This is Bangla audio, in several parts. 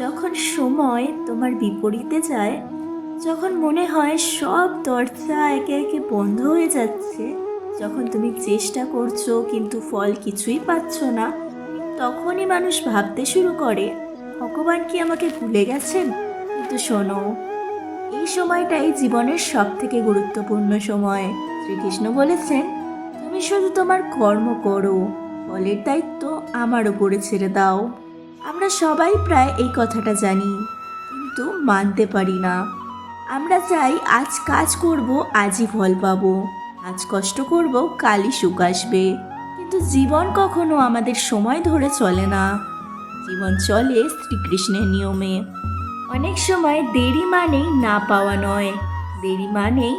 যখন সময় তোমার বিপরীতে যায়, যখন মনে হয় সব দরজা একে একে বন্ধ হয়ে যাচ্ছে, যখন তুমি চেষ্টা করছো কিন্তু ফল কিছুই পাচ্ছ না, তখনই মানুষ ভাবতে শুরু করে ভগবান কি আমাকে ভুলে গেছেন। কিন্তু শোনো, এই সময়টাই জীবনের সব থেকে গুরুত্বপূর্ণ সময়। শ্রীকৃষ্ণ বলেছেন, তুমি শুধু তোমার কর্ম করো, ফলের দায়িত্ব আমার উপরে ছেড়ে দাও। আমরা সবাই প্রায় এই কথাটা জানি, কিন্তু মানতে পারি না। আমরা চাই আজ কাজ করব, আজই ফল পাবো, আজ কষ্ট করব, কালই সুখ আসবে। কিন্তু জীবন কখনো আমাদের সময় ধরে চলে না, জীবন চলে শ্রীকৃষ্ণের নিয়মে। অনেক সময় দেরি মানেই না পাওয়া নয়, দেরি মানেই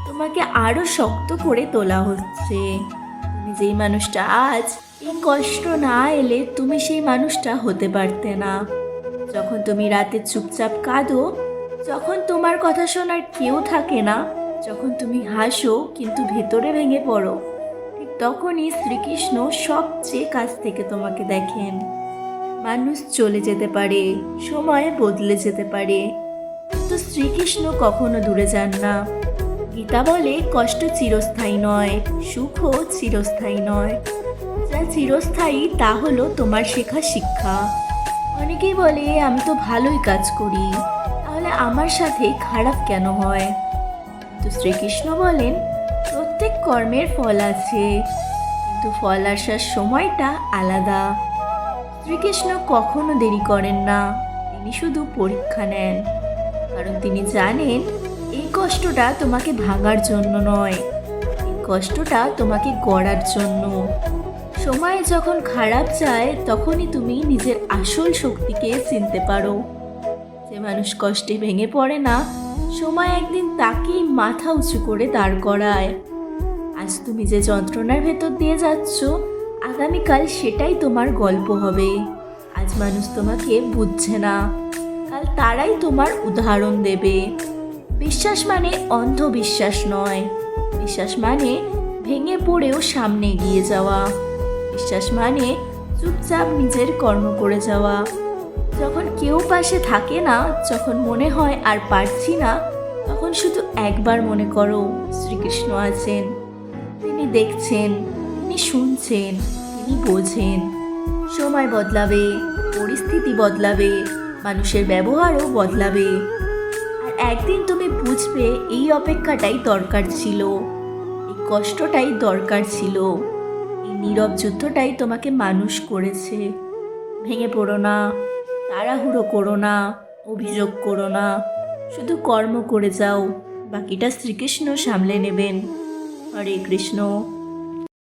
তোমাকে আরো শক্ত করে তোলা হচ্ছে। তুমি যেই মানুষটা আজ, এই কষ্ট না এলে তুমি সেই মানুষটা হতে পারতে না। যখন তুমি রাতে চুপচাপ কাঁদো, যখন তোমার কথা শোনার কেউ থাকে না, যখন তুমি হাসো কিন্তু ভেতরে ভেঙে পড়ো, ঠিক তখনই শ্রীকৃষ্ণ সবচেয়ে কাছ থেকে তোমাকে দেখেন। মানুষ চলে যেতে পারে, সময় বদলে যেতে পারে, কিন্তু শ্রীকৃষ্ণ কখনো দূরে যান না। গীতা বলে, কষ্ট চিরস্থায়ী নয়, সুখও চিরস্থায়ী নয়। যা চিরস্থায়ী তা হলো তোমার শেখা শিক্ষা। অনেকেই বলে, আমি তো ভালোই কাজ করি, তাহলে আমার সাথে খারাপ কেন হয়? তো শ্রীকৃষ্ণ বলেন, প্রত্যেক কর্মের ফল আছে, কিন্তু ফল আসার সময়টা আলাদা। শ্রীকৃষ্ণ কখনো দেরি করেন না, তিনি শুধু পরীক্ষা নেন। কারণ তিনি জানেন, এই কষ্টটা তোমাকে ভাঙার জন্য নয়, এই কষ্টটা তোমাকে গড়ার জন্য। সময় যখন খারাপ যায়, তখনই তুমি নিজের আসল শক্তিকে চিনতে পারো। যে মানুষ কষ্টে ভেঙে পড়ে না, সময় একদিন তাকেই মাথা উঁচু করে দাঁড় করায়। আজ তুমি যে যন্ত্রণার ভেতর দিয়ে যাচ্ছ, আগামীকাল সেটাই তোমার গল্প হবে। আজ মানুষ তোমাকে বুঝছে না, কাল তারাই তোমার উদাহরণ দেবে। বিশ্বাস মানে অন্ধবিশ্বাস নয়, বিশ্বাস মানে ভেঙে পড়েও সামনে এগিয়ে যাওয়া। বিশ্বাস মানে চুপচাপ নিজের কর্ম করে যাওয়া। যখন কেউ পাশে থাকে না, যখন মনে হয় আর পারছি না, তখন শুধু একবার মনে করো, শ্রীকৃষ্ণ আছেন। তিনি দেখছেন, তিনি শুনছেন, তিনি বোঝেন। সময় বদলাবে, পরিস্থিতি বদলাবে, মানুষের ব্যবহারও বদলাবে। আর একদিন তুমি বুঝবে, এই অপেক্ষাটাই দরকার ছিল, এই কষ্টটাই দরকার ছিল, এই নীরব যুদ্ধটাই তোমাকে মানুষ করেছে। ভেঙে পড়ো না, তাড়াহুড়ো করো না, অভিযোগ করো না, শুধু কর্ম করে যাও, বাকিটা শ্রীকৃষ্ণ সামলে নেবেন। হরে কৃষ্ণ।